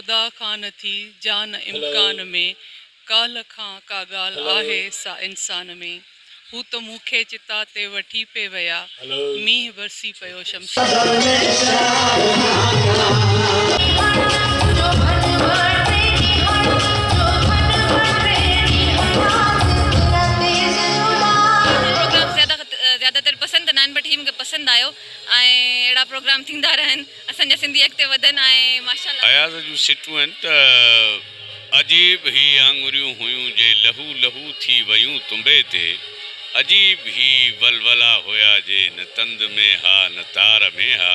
ख़ुदा खां नथी जान इम्कान में काल खां का ॻाल्हि आहे सा इंसान में हू त मूंखे चिता ते वठी पे विया मींहुं बरसी पियो ज़्यादातर पसंदि न आहिनि बट ही मूंखे पसंदि आयो ऐं अहिड़ा प्रोग्राम थींदा रहनि असांजा सिंधी अॻिते वधनि ऐं माशाल्लाह। अयाज़ जूं सिटूं आहिनि त अजीब ही आङुरियूं हुयूं जे लहू लहू थी वयूं तुंबे ते अजीब ही वलवला हुया जे न तंद में हा न तार में हा।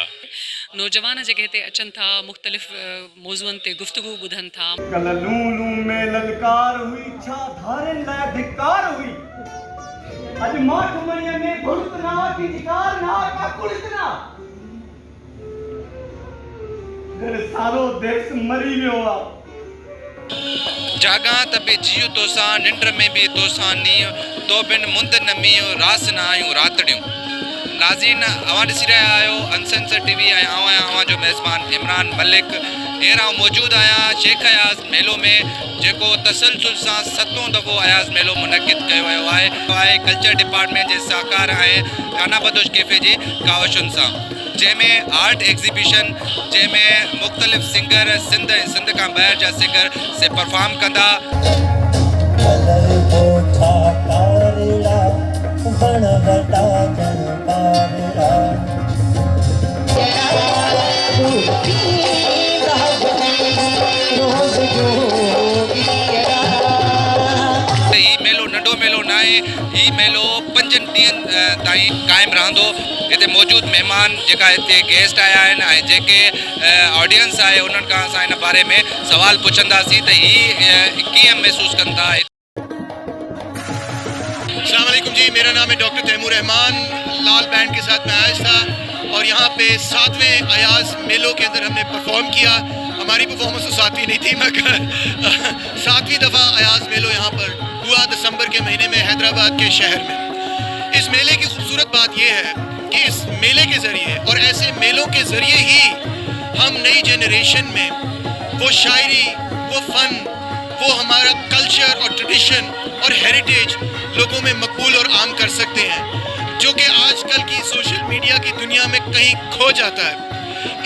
नौजवान जेके हिते अचनि था मुख़्तलिफ़ मौज़ुअनि ते गुफ़्तगू ॿुधनि था। कल लूलू में ललकार हुई छा धारनि लाइ धिकार हुई अॼु माठ मणीअ में भुड़त ना की धिकार ना का कुड़तना घर सारो देश मरी वियो आहे जागा तबे जियो तोसा निंड में भी तोसा नीयो तो बिन मुंद न मियो रास न आयूं रातड़ियूं। नाज़रीन अवां ॾिसी रहिया आहियो अनसेंसर टीवी ऐं अवां जो मेज़बान इमरान मलिक हींअर मौजूदु आहियां शेख अयाज़ मेलो में जेको तसलसल सां 7हों दफ़ो अयाज़ मेलो मुनक़िद कयो वियो आहे कल्चर डिपार्टमेंट जे साकार ऐं खानाबदोश कैफ़े जी कावशुनि सां जंहिंमें आर्ट एग्ज़िबिशन जंहिंमें मुख़्तलिफ़ सिंगर सिंध खां ॿाहिरि जा सिंगर से परफॉर्म कंदा। ही मेलो नंढो मेलो न आहे ही मेलो 5 ॾींहंनि ताईं क़ाइमु रहंदो। हिते मौजूदु महिमान जेका हिते गेस्ट आया आहिनि ऐं जेके ऑडियंस आहे उन्हनि खां असां हिन बारे में सवाल पुछंदासीं त ही कीअं महसूसु कनि था। अस्सलाम वालेकुम जी, मेरा नाम है डॉक्टर तैमूर रहमान। लाल बैंड के साथ मैं आया था और यहाँ पे 7वें अयाज़ मेलो के अंदर हमने परफॉर्म किया। हमारी परफॉर्मेंस तो 7वीं नहीं थी मगर 7वीं दफ़ा अयाज़ मेलो यहाँ पर हुआ दिसंबर के महीने में हैदराबाद के शहर में। इस मेले की खूबसूरत बात यह है कि इस मेले के ज़रिए और ऐसे मेलों के ज़रिए ही हम नई जनरेशन में वो शायरी, वो फ़न, वो हमारा कल्चर और ट्रेडिशन और हेरिटेज लोगों में मकबूल और आम कर सकते हैं जो कि आजकल की सोशल मीडिया की दुनिया में कहीं खो जाता है।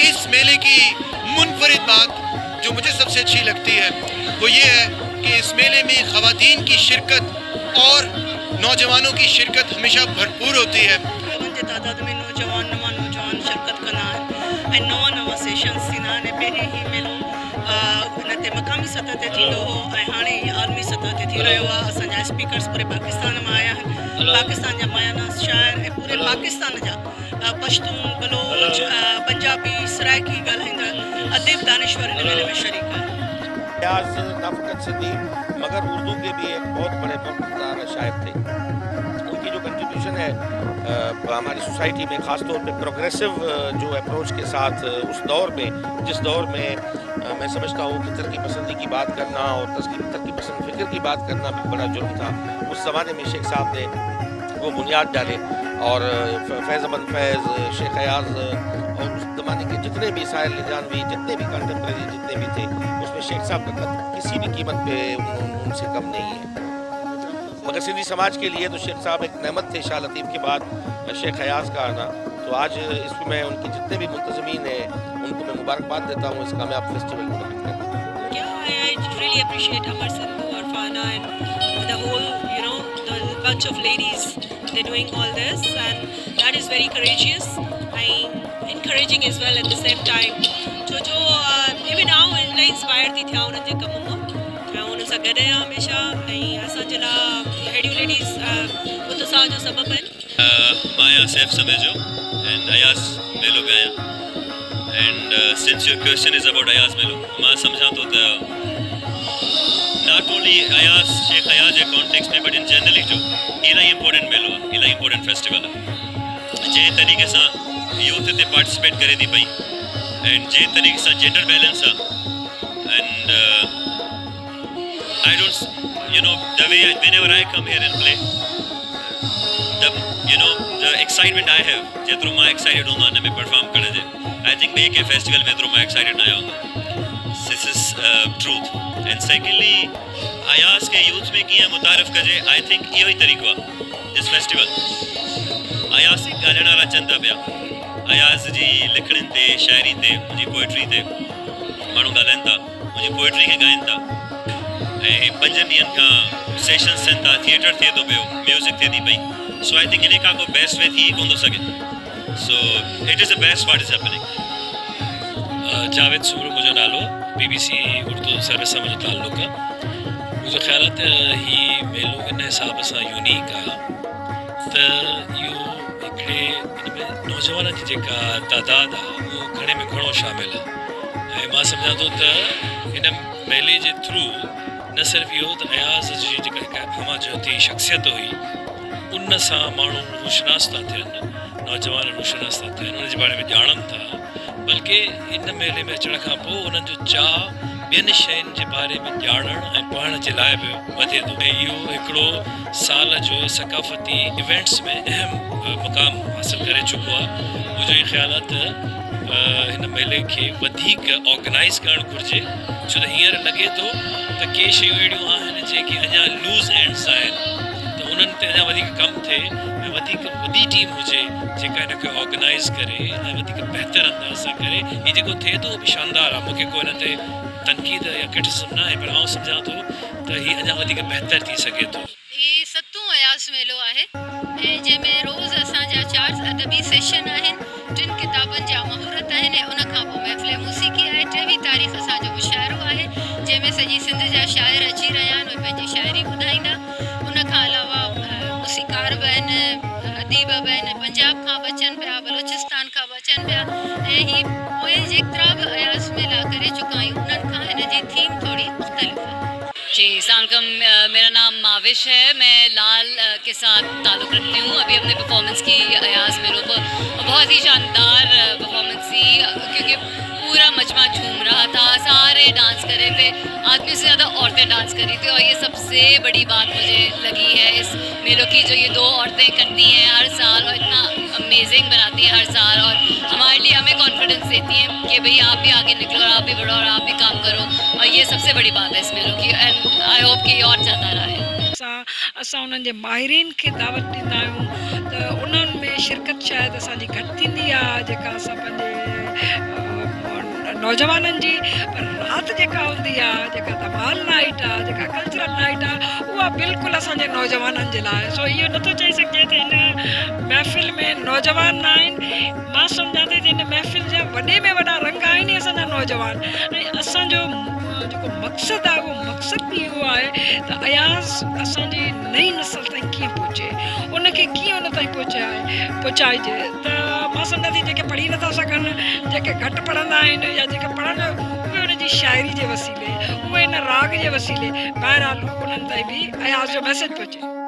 इस मेले की मुनफरिद बात जो मुझे सबसे अच्छी लगती है वो ये है कि इस मेले में ख़वातीन की शिरकत और नौजवानों की शिरकत हमेशा भरपूर होती है। तादाद में नौजवान शिरकत कंदा आहिनि ऐं नवां सेशन्स थींदा आहिनि। पहिरीं ई मेलो हिन ते मक़ामी सतह ते थींदो हो ऐं हाणे आलमी सतह ते थी रहियो आहे। असांजा स्पीकर्स पूरे पाकिस्तान मां आया आहिनि। पाकिस्तान जा मायाना शाइर ऐं पूरे पाकिस्तान जा पश्तून बलोच पंजाबी सराइकी ॻाल्हाईंदड़ अदीब दानिश्वर हिन मेले में शरीक आहिनि। अयाज़ न फ़क़त सिंधी मगर उर्दू के भी एक बहुत बड़े मक़बूल शायर थे। उनकी जो कंट्रीब्यूशन है हमारी सोसाइटी में ख़ास तौर पे प्रोग्रेसिव जो अप्रोच के साथ उस दौर में जिस दौर में मैं समझता हूँ कि तरक्की पसंदी की बात करना और तरक्की पसंद फ़िक्र की बात करना भी बड़ा जुर्म था। उस ज़माने में शेख साहब ने वो बुनियाद डाले और फैज़ अमन फैज़ शेख अयाज़ और उस ज़माने के जितने भी साहिर निजानवी जितने भी कंटेम्प्रेरी जितने भी थे उसमें शेख साहब का कद किसी भी कीमत पे उनसे कम नहीं है। मगर सिंधी समाज के लिए तो शेख साहब एक नेमत थे। शाह लतीफ़ के बाद शेख अयाज़ का आना, तो आज इसमें मैं उनकी जितने भी मुंतज़मीन हैं उनको मैं मुबारकबाद देता हूँ इस कामयाब फेस्टिवल को। I really appreciate Amar, Sindhu, Arfana and the whole, the bunch of ladies. They're doing all this and that is very courageous and encouraging as well at the same time. जो even now इलाही inspire थी थिया उन्हनि जे कम मां ऐं उन्हनि सां गॾु आहियां हमेशह ऐं असांजे लाइ अहिड़ियूं लेडीज़ उत्साह जो सबबु आहिनि। मां आहियां सैफ समेजो एंड अयाज़ मेलो में आहियां and since your question is about Ayaz मेलो मां सम्झां थो त नॉट ओनली अयाज़ शेख अयाज़ जे कॉन्टेक्स्ट में बट इन जनरली जो इलाही इंपॉर्टेंट मेलो आहे, इलाही इंपॉर्टेंट फेस्टिवल आहे। जंहिं तरीक़े सां यूथ हिते पार्टिसिपेट करे थी पई एंड जंहिं तरीक़े सां जेंडर बैलेंस आहे and I don't the way whenever I come here and play the excitement I have जेतिरो मां एक्साइटेड हूंदो आहियां हिन में परफॉर्म करण जे आई थिंक ॿिए कंहिं फेस्टिवल में एतिरो मां एक्साइटेड न आहियां हूंदो। This is truth and secondly Ayaz के यूथ में कीअं मुतारिफ़ कजे आई थिंक इहो ई तरीक़ो आहे दिस फेस्टिवल अयाज़ जी ॻाल्हाइण वारा अचनि था पिया अयाज़ जी लिखणनि ते शाइरी ते मुंहिंजी पोइट्री ते माण्हू ॻाल्हाइनि था मुंहिंजी पोइट्री खे ॻाइनि था ऐं 5 ॾींहंनि खां सेशन्स थियनि था थिएटर थिए थो पियो म्यूज़िक थिए थी पई सो आई थिंक इन खां को बेस्ट वे थी कोन थो सघे so it is the best part is happening Javed सूर मुंहिंजो नालो BBC उर्दू सर्विस सां मुंहिंजो ताल्लुक़ु आहे मुंहिंजो ख़्यालु आहे त हीउ मेलो इन हिसाब सां यूनिक आहे त इहो हिकिड़े इन में नौजवाननि जी जेका तइदादु आहे उहो घणे में घणो शामिलु आहे ऐं मां सम्झां थो त इन मेले जे थ्रू न सिर्फ़ु इहो त अयाज़ जी जेका हिकु हमाजती शख़्सियत हुई उन सां माण्हू रोशनास था थियनि नौजवान रोशनास था थियनि उन जे बारे में ॼाणनि था बल्कि इन मेले में अचण खां पोइ उन्हनि जो चाह ॿियनि शयुनि जे बारे में ॼाणण ऐं पढ़ण जे लाइ बि वधे थो ऐं इहो हिकिड़ो साल जो सकाफ़ती इवेंट्स में अहम मुक़ाम हासिलु करे चुको आहे मुंहिंजो इहो ख़्यालु आहे त हिन मेले खे वधीक ऑर्गनाइज़ करणु घुरिजे छो त हींअर लॻे थो त के शयूं अहिड़ियूं आहिनि जेके अञा लूज़ एंड्स आहिनि त उन्हनि ते अञा वधीक कमु थिए ऐं वधीक वॾी टीम हुजे जेका हिन खे ऑर्गनाइज़ करे ऐं वधीक बहितर अंदाज़ सां करे हीउ जेको थिए थो उहो बि शानदार आहे मूंखे को हिन ते तनक़ीद या क्रिटिसिज़म न आहे पर आउं सम्झां थो त हीउ अञा वधीक बहितर थी सघे थो हीउ 7 अयाज़ मेलो आहे ऐं जंहिंमें रोज़ु असांजा 4 अदबी सेशन आहिनि 3 किताबनि जा महूरत आहिनि ऐं उनखां पोइ महफ़िल मूसीक़ी आहे 23 तारीख़ असांजो मुशाइरो आहे जंहिंमें सॼी सिंध जा शाइर अची रहिया आहिनि उहे पंहिंजी शाइरी ॿुधाईंदा उनखां अलावा मूसीकार बि आहिनि अदीब बि आहिनि पंजाब खां बि अचनि पिया बलोचिस्तान खां बि अचनि पिया ऐं हीअ पोइ जेतिरा बि अयाज़ मेला करे चुका आहियूं उन्हनि खां हिन जी थीम थोड़ी मुख़्तलिफ़ है जी सलामकुम मेरा नाम माविश है मैं लाल के साथ ताल्लुक़ रखती हूँ अभी हमने परफॉर्मेंस की अयाज़ मेलो पर बहुत ही शानदार परफॉर्मेंस थी क्योंकि पूरा मजमा झूम रहा था सारे डांस कर रहे थे आदमी से ज़्यादा औरतें डांस कर रही थी और ये सबसे बड़ी बात मुझे लगी है इस मेलों की जो ये 2 औरतें करती हैं हर साल और इतना अमेजिंग बनाती हैं हर साल और हमारे लिए हमें कॉन्फिडेंस देती हैं कि भाई आप भी आगे निकलो और आप भी बढ़ो और आप भी काम करो और ये सबसे बड़ी बात है इस मेलों की एंड आई होप कि और ज़्यादा रहे असां उन्हनि जे माहिरीन खे दावत ॾींदा आहियूं त उन्हनि में शिरकत शायदि असांजी घटि थींदी आहे जेका असां पंहिंजे नौजवाननि जी पर राति जेका हूंदी आहे जेका धमाल नाइट आहे जेका कल्चरल नाइट आहे उहा बिल्कुलु असांजे नौजवाननि जे लाइ सो इहो नथो चई सघिजे त हिन महफ़िल में नौजवान न आहिनि मां सम्झां थी त हिन महफ़िल जा वॾे में वॾा रंग आहिनि ई असांजा नौजवान ऐं असांजो जेको मक़सदु आहे उहो मक़सदु बि इहो आहे त अयाज़ असांजी नई नस्ल ताईं कीअं पहुचे उनखे कीअं उन ताईं पहुचाइजे त मां सम्झां थी जेके पढ़ी नथा सघनि जेके घटि पढ़ंदा आहिनि या जेके पढ़नि उहे उनजी शाइरी जे वसीले उहे हिन राग जे वसीले बहरहाल उन्हनि ताईं बि अयाज़ जो मैसेज पहुचे